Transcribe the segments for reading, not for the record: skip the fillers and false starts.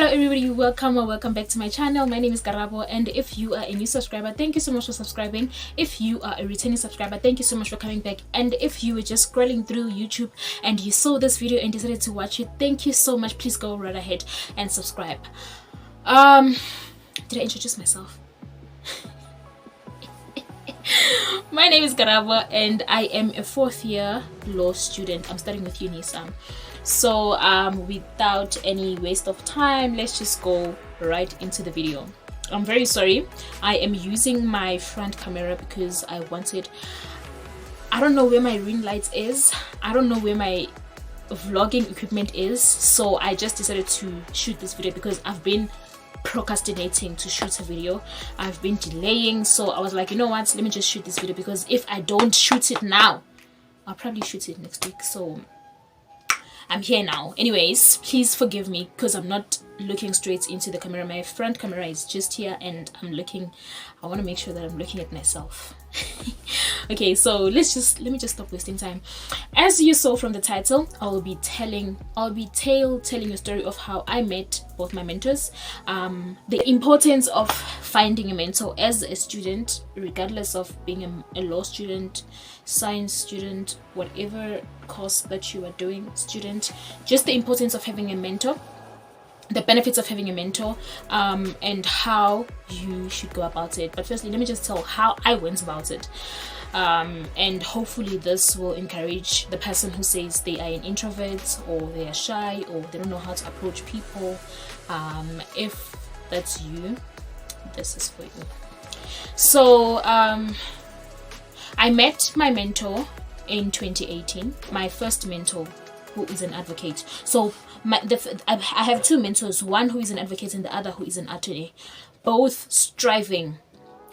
everybody, welcome or welcome back to my channel. My name is Karabo, and if you are a new subscriber, thank you so much for subscribing. If you are a returning subscriber, thank you so much for coming back. And if you were just scrolling through YouTube and you saw this video and decided to watch it, thank you so much. Please go right ahead and subscribe. Did I introduce myself? My name is Karabo and I am a fourth year law student. I'm studying with UNISA. So without any waste of time, let's just go right into the video. I'm very sorry, I am using my front camera because I don't know where my ring light is, I don't know where my vlogging equipment is, so I just decided to shoot this video because I've been procrastinating to shoot a video. I've been delaying, so I was like, you know what, let me just shoot this video, because if I don't shoot it now, I'll probably shoot it next week. So I'm here now. Anyways, please forgive me because I'm not looking straight into the camera. My front camera is just here and I want to make sure that I'm looking at myself. Okay, so let me just stop wasting time. As you saw from the title, I'll be telling a story of how I met both my mentors, the importance of finding a mentor as a student, regardless of being a law student, science student, whatever course that you are doing, student, just the importance of having a mentor, the benefits of having a mentor, and how you should go about it. But firstly, let me just tell how I went about it, and hopefully this will encourage the person who says they are an introvert or they are shy or they don't know how to approach people. If that's you, this is for you. So I met my mentor in 2018, my first mentor, who is an advocate. So I have two mentors, one who is an advocate and the other who is an attorney, both striving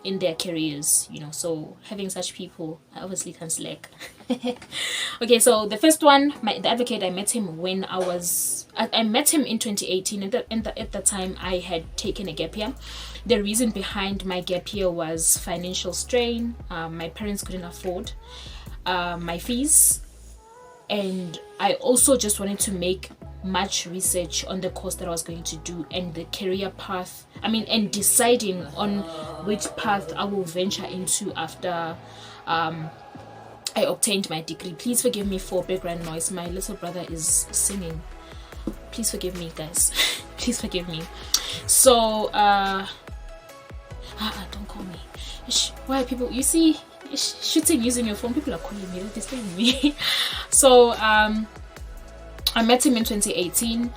in their careers, you know, so having such people, I obviously can't slack. Okay, so the first one, the advocate, I met him when I met him in 2018, and at the time I had taken a gap year. The reason behind my gap year was financial strain. My parents couldn't afford my fees, and I also just wanted to make much research on the course that I was going to do and the career path, and deciding on which path I will venture into after I obtained my degree. Please forgive me for background noise, my little brother is singing. Please forgive me, guys. Please forgive me. So don't call me. Why people, you see, shooting using your phone, people are calling me, they're disturbing me. So I met him in 2018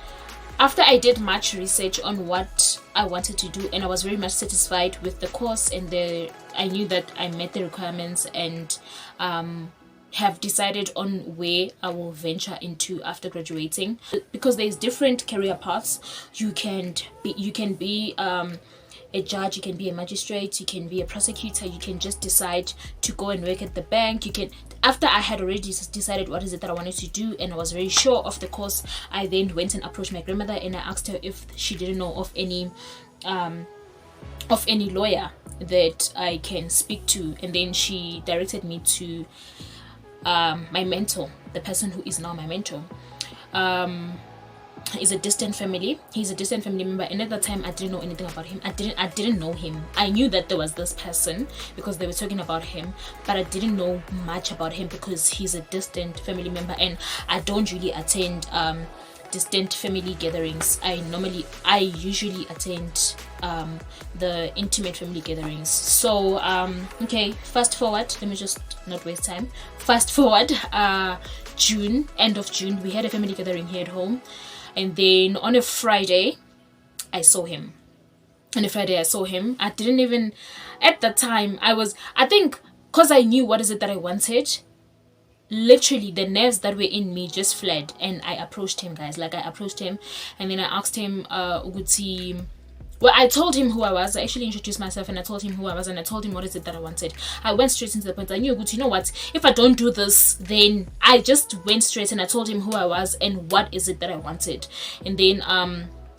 after I did much research on what I wanted to do, and I was very much satisfied with the course, and I knew that I met the requirements, and have decided on where I will venture into after graduating, because there's different career paths. You can be a judge, you can be a magistrate, you can be a prosecutor, you can just decide to go and work at the bank. You can, after I had already decided what is it that I wanted to do and I was very sure of the course, I then went and approached my grandmother and I asked her if she didn't know of any lawyer that I can speak to, and then she directed me to my mentor, the person who is now my mentor. He's a distant family member, and at that time I didn't know anything about him. I didn't know him. I knew that there was this person because they were talking about him, but I didn't know much about him because he's a distant family member, and I don't really attend distant family gatherings. I usually attend the intimate family gatherings. So okay, fast forward, let me just not waste time. Fast forward, June, end of June, we had a family gathering here at home. And then on a Friday, I saw him. I didn't even, at that time, I think, because I knew what is it that I wanted, literally the nerves that were in me just fled, and I approached him, guys. Like, I approached him, and then I asked him, well, I told him who I was. I actually introduced myself and I told him who I was, and I told him what is it that I wanted. I went straight into the point. I knew, you know what, if I don't do this, then I just went straight and I told him who I was and what is it that I wanted. And then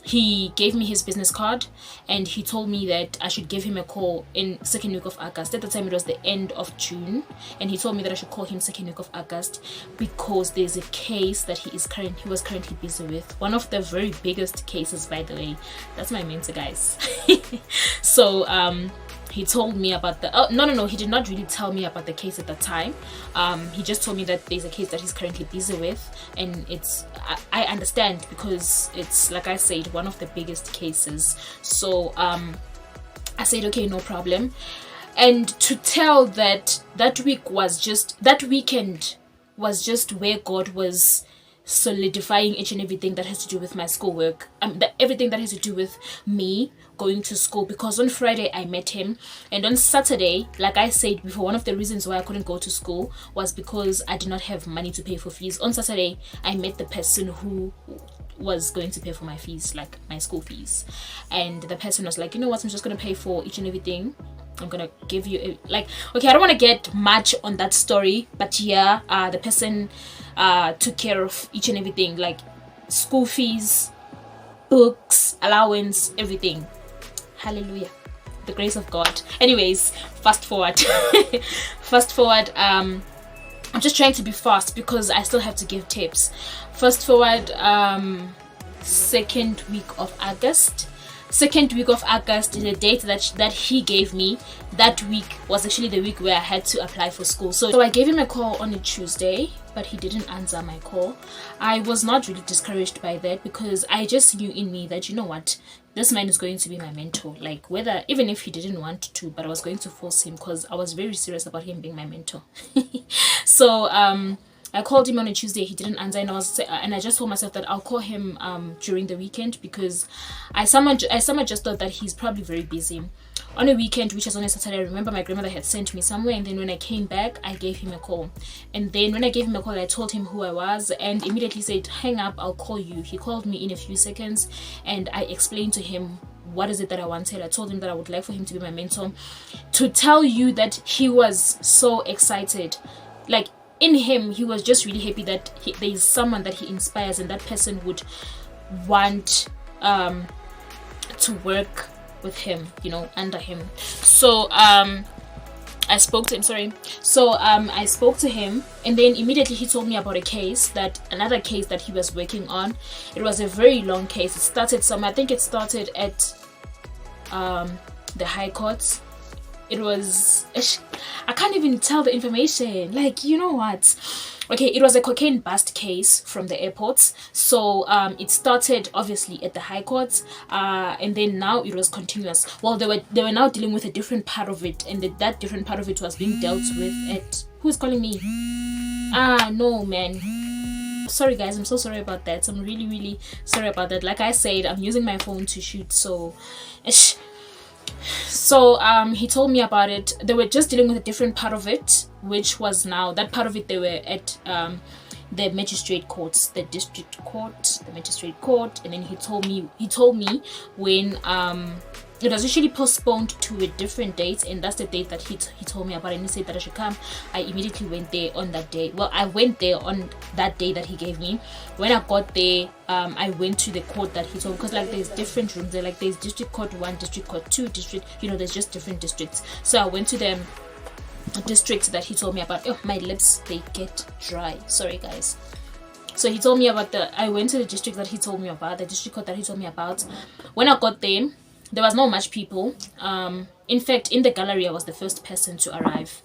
he gave me his business card and he told me that I should give him a call in second week of August. At the time it was the end of June, and he told me that I should call him second week of August because there's a case that he was currently busy with. One of the very biggest cases, by the way. That's my mentor, guys. So he told me about the no, he did not really tell me about the case at the time. He just told me that there's a case that he's currently busy with, and I understand because it's, like I said, one of the biggest cases. So I said okay, no problem. And to tell that weekend was just where God was solidifying each and everything that has to do with my schoolwork, everything that has to do with me going to school. Because on Friday I met him, and on Saturday, like I said before, one of the reasons why I couldn't go to school was because I did not have money to pay for fees. On Saturday I met the person who was going to pay for my fees, like my school fees, and the person was like, you know what, I'm just gonna pay for each and everything. I'm gonna give you okay, I don't want to get much on that story, but yeah, the person took care of each and everything, like school fees, books, allowance, everything. Hallelujah, the grace of God. Anyways, fast forward. I'm just trying to be fast because I still have to give tips. Fast forward, second week of August, the date that he gave me, that week was actually the week where I had to apply for school. So I gave him a call on a Tuesday, but he didn't answer my call. I was not really discouraged by that because I just knew in me that, you know what, this man is going to be my mentor. Like, even if he didn't want to, but I was going to force him because I was very serious about him being my mentor. So I called him on a Tuesday. He didn't answer, and I just told myself that I'll call him during the weekend because I somehow just thought that he's probably very busy. On a weekend, which was on a Saturday, I remember my grandmother had sent me somewhere, and then when I came back, I gave him a call. And then when I gave him a call, I told him who I was, and immediately said, hang up, I'll call you. He called me in a few seconds, and I explained to him what is it that I wanted. I told him that I would like for him to be my mentor. To tell you that he was so excited, like, in him, he was just really happy that there is someone that he inspires, and that person would want to work with him, you know, under him. So I spoke to him, and then immediately he told me about another case that he was working on. It was a very long case. It started I think it started at the High Courts. It was, I can't even tell the information, like, you know what. Okay, it was a cocaine bust case from the airports. So it started obviously at the High Courts, and then now it was continuous. Well, they were now dealing with a different part of it, and that different part of it was being dealt with at, who's calling me? No, man. Sorry guys, I'm so sorry about that. I'm really, really sorry about that. Like I said, I'm using my phone to shoot, so he told me about it. They were just dealing with a different part of it, which was now that part of it they were at the magistrate courts, the district court, the magistrate court. And then he told me when it was actually postponed to a different date, and that's the date that he told me about, and he said that I should come. I immediately went there on that day. Well, I went there on that day that he gave me. When I got there, I went to the court that he told, because like there's different rooms there, like there's district court 1, district court 2, district, you know, there's just different districts. So I went to the district that he told me about. Oh, my lips, they get dry, sorry guys. So he told me about I went to the district that he told me about, the district court that he told me about. When I got there was not much people. In fact, in the gallery, I was the first person to arrive.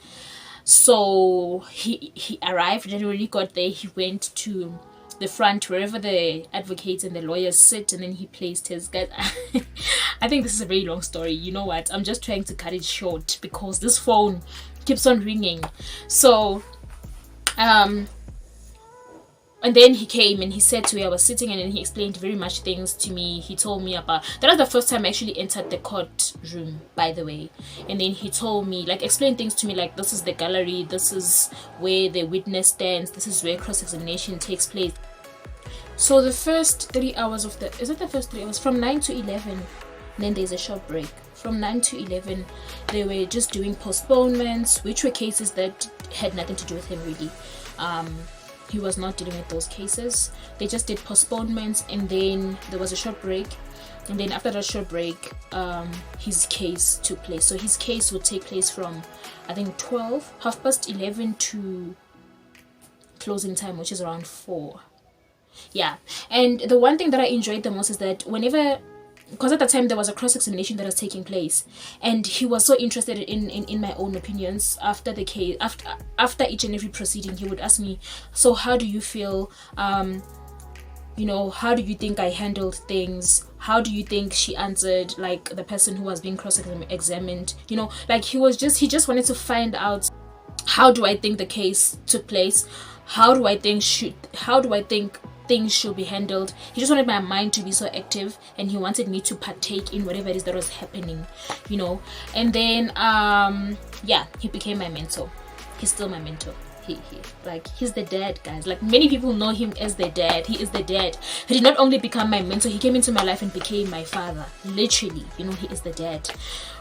So he arrived, and when he got there, he went to the front wherever the advocates and the lawyers sit, and then he placed his guys. I think this is a very long story. You know what? I'm just trying to cut it short because this phone keeps on ringing. So and then he came and he said to where I was sitting, and then he explained very much things to me. He told me about, that was the first time I actually entered the courtroom, by the way. And then he told me, like, explained things to me, like, this is the gallery, this is where the witness stands, this is where cross-examination takes place. So the first 3 hours of is it the first 3 hours? From 9 to 11, then there's a short break. From 9 to 11, they were just doing postponements, which were cases that had nothing to do with him, really. He was not dealing with those cases. They just did postponements, and then there was a short break, And then after that short break, his case took place. So his case would take place from, I think, 11:30 to closing time, which is around 4. Yeah. And the one thing that I enjoyed the most is that whenever, because at the time there was a cross-examination that was taking place, and he was so interested in my own opinions after the case, after each and every proceeding, he would ask me, so how do you feel, you know, how do you think I handled things? How do you think she answered, like, the person who was being cross-examined? You know, like, he just wanted to find out, how do I think the case took place? How do I think things should be handled? He just wanted my mind to be so active, and he wanted me to partake in whatever it is that was happening, you know. And then yeah, he became my mentor. He's still my mentor. He's the dad, guys. Like, many people know him as the dad. He is the dad. He did not only become my mentor, he came into my life and became my father, literally, you know. He is the dad.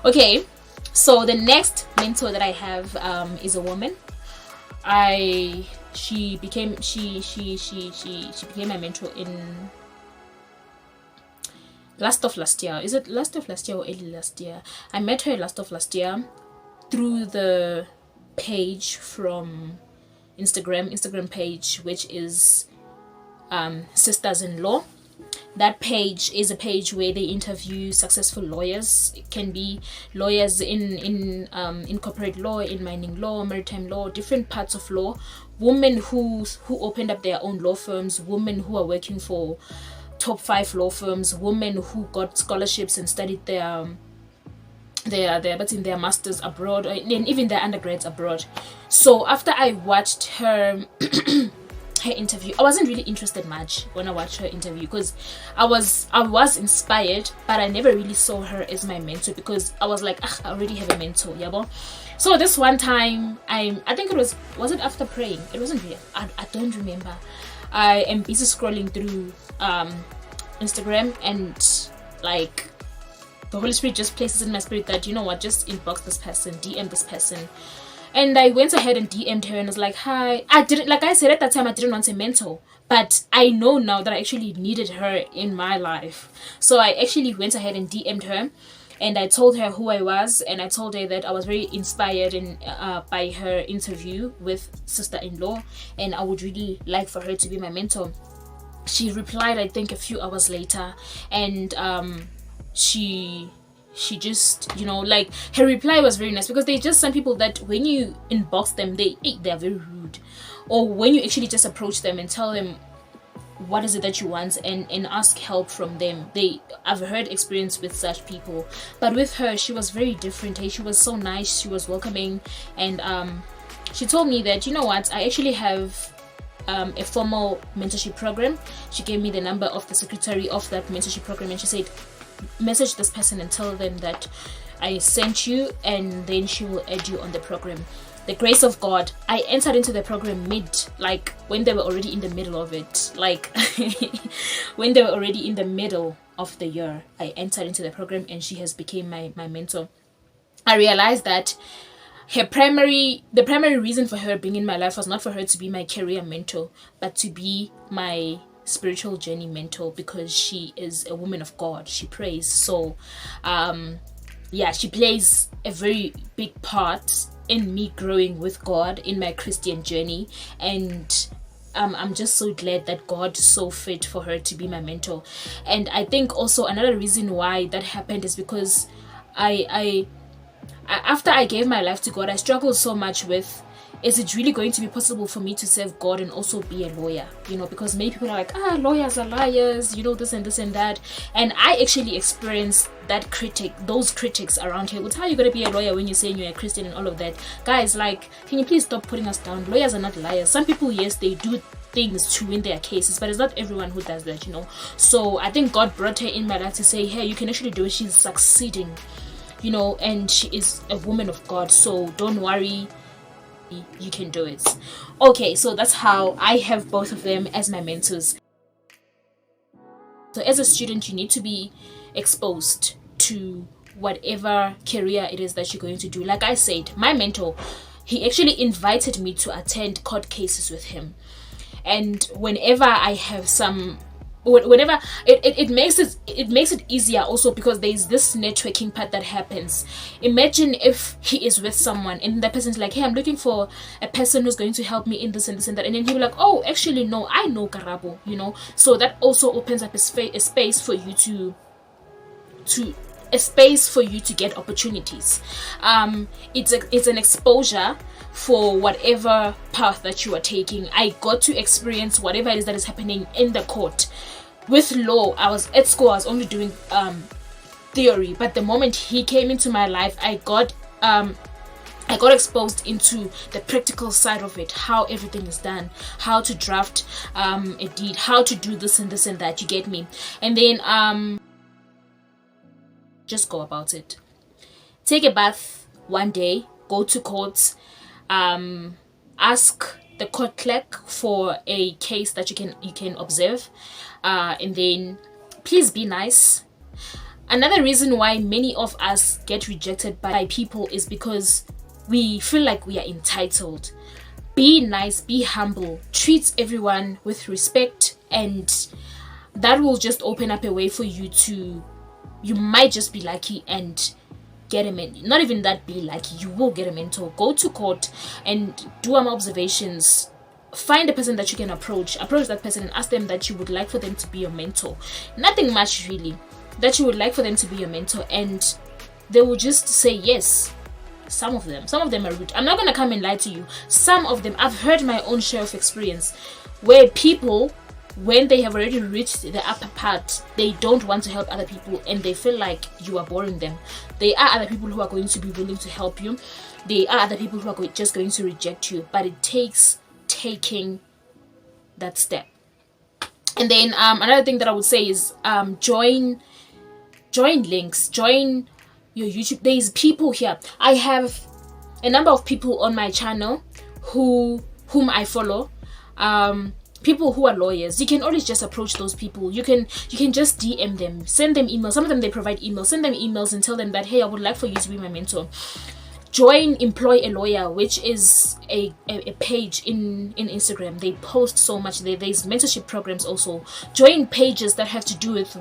Okay, so the next mentor that I have is a woman. She became my mentor in last of last year. Is it last of last year or early last year? I met her last of last year through the page from Instagram page, which is Sisters-in-Law. That page is a page where they interview successful lawyers. It can be lawyers in corporate law, in mining law, maritime law, different parts of law. Women who opened up their own law firms, women who are working for top 5 law firms, women who got scholarships and studied their masters abroad, and even their undergrads abroad. So after I watched her her interview, I wasn't really interested much when I watched her interview, because I was inspired, but I never really saw her as my mentor, because I was like, I already have a mentor, yabo. So this one time, I think it was it after praying? It wasn't really, I don't remember. I am busy scrolling through Instagram, and like, the Holy Spirit just places in my spirit that, you know what, just inbox this person, DM this person. And I went ahead and DM'd her and was like, hi. I didn't, like I said at that time, I didn't want a mentor, but I know now that I actually needed her in my life. So I actually went ahead and DM'd her, and I told her who I was, and I told her that I was very inspired by her interview with Sister-in-Law, and I would really like for her to be my mentor. She replied, I think, a few hours later, and she just, you know, like, her reply was very nice, because they're just some people that when you inbox them, they're very rude. Or when you actually just approach them and tell them what is it that you want, and ask help from them, I've heard experience with such people. But with her, she was very different. She was so nice, she was welcoming, and she told me that, you know what, I actually have a formal mentorship program. She gave me the number of the secretary of that mentorship program, and she said, message this person and tell them that I sent you, and then she will add you on the program. The grace of God, I entered into the program like when they were already in the middle of it, like when they were already in the middle of the year, I entered into the program, and she has become my mentor. I realized that the primary reason for her being in my life was not for her to be my career mentor, but to be my spiritual journey mentor, because she is a woman of God. She prays. So yeah, she plays a very big part in me growing with God in my Christian journey, and I'm just so glad that God saw fit for her to be my mentor. And I think also another reason why that happened is because I after I gave my life to God, I struggled so much with, is it really going to be possible for me to serve God and also be a lawyer? You know, because many people are like, lawyers are liars, you know, this and this and that. And I actually experienced those critics around here. How are you going to be a lawyer when you're saying you're a Christian and all of that? Guys, like, can you please stop putting us down? Lawyers are not liars. Some people, yes, they do things to win their cases, but it's not everyone who does that, you know. So I think God brought her in my life to say, hey, you can actually do it. She's succeeding, you know, and she is a woman of God. So don't worry, you can do it. Okay, so that's how I have both of them as my mentors. So as a student, you need to be exposed to whatever career it is that you're going to do. Like I said, my mentor, he actually invited me to attend court cases with him, and whenever I have some whenever it makes it easier also, because there's this networking part that happens. Imagine if he is with someone and that person's like, hey, I'm looking for a person who's going to help me in this and this and that, and then he'll be like, oh, actually no, I know Karabo, you know. So that also opens up a space for you to get opportunities. It's an exposure for whatever path that you are taking. I got to experience whatever it is that is happening in the court. With law, I was at school, I was only doing theory, but the moment he came into my life, I got exposed into the practical side of it, how everything is done, how to draft a deed, how to do this and this and that, you get me? And then just go about it. Take a bath one day, go to court, ask the court clerk for a case that you can observe, and then please be nice. Another reason why many of us get rejected by people is because we feel like we are entitled. Be nice, be humble, treat everyone with respect, and that will just open up a way for you to, you might just be lucky and get a mentor. Not even that, be lucky, you will get a mentor. Go to court and do observations. Find a person that you can approach that person and ask them that you would like for them to be your mentor. Nothing much really, that you would like for them to be your mentor, and they will just say yes. Some of them are rude. I'm not gonna come and lie to you. Some of them, I've heard my own share of experience where people, when they have already reached the upper part, they don't want to help other people and they feel like you are boring them. There are other people who are going to be willing to help you. There are other people who are just going to reject you, but it takes taking that step. And then another thing that I would say is join links, join your YouTube. There's people here. I have a number of people on my channel whom I follow, people who are lawyers. You can always just approach those people. You can just DM them, send them emails. Some of them, they provide emails. Send them emails and tell them that, hey, I would like for you to be my mentor. Join Employ a Lawyer, which is a page in Instagram. They post so much. There's mentorship programs also. Join pages that have to do with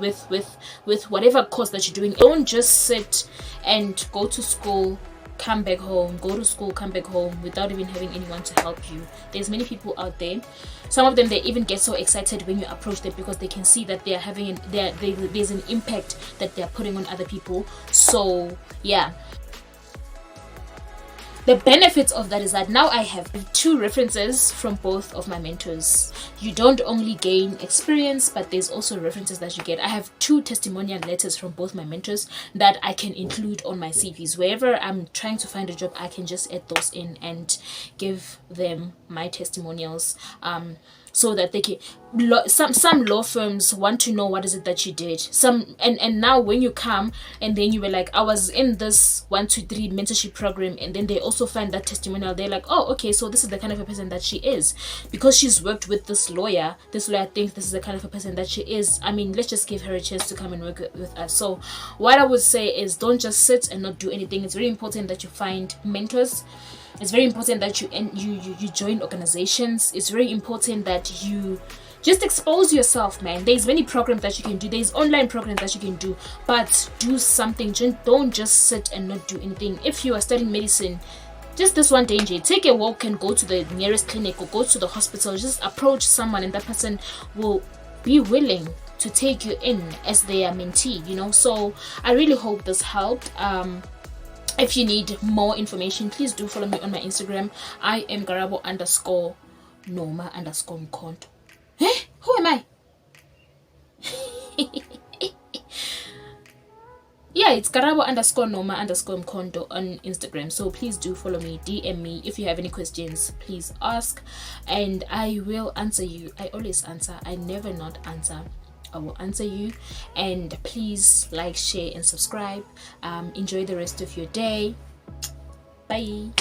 whatever course that you're doing. Don't just sit and go to school, come back home, go to school, come back home without even having anyone to help you. There's many people out there. Some of them, they even get so excited when you approach them because they can see that they are having there's an impact that they're putting on other people. So yeah. The benefits of that is that now I have 2 references from both of my mentors. You don't only gain experience, but there's also references that you get. I have 2 testimonial letters from both my mentors that I can include on my CVs. Wherever I'm trying to find a job, I can just add those in and give them my testimonials. So that they can, some law firms want to know what is it that you did. And now when you come and then you were like, I was in this 1, 2, 3 mentorship program, and then they also find that testimonial, they're like, oh, okay, so this is the kind of a person that she is, because she's worked with this lawyer thinks this is the kind of a person that she is. I mean, let's just give her a chance to come and work with us. So what I would say is, don't just sit and not do anything. It's very important that you find mentors. It's very important that you join organizations. It's very important that you just expose yourself, man. There's many programs that you can do. There's online programs that you can do, but do something. Don't just sit and not do anything. If you are studying medicine, just this one danger, take a walk and go to the nearest clinic or go to the hospital. Just approach someone and that person will be willing to take you in as their mentee, you know. So I really hope this helped. If you need more information, please do follow me on my Instagram. I am Karabo_Noma_Mkhonto. Who am I? Yeah, it's Karabo_Noma_Mkhonto on Instagram. So please do follow me, DM me. If you have any questions, please ask and I will answer you. I always answer. I never not answer. I will answer you. And please like, share and subscribe. Enjoy the rest of your day. Bye.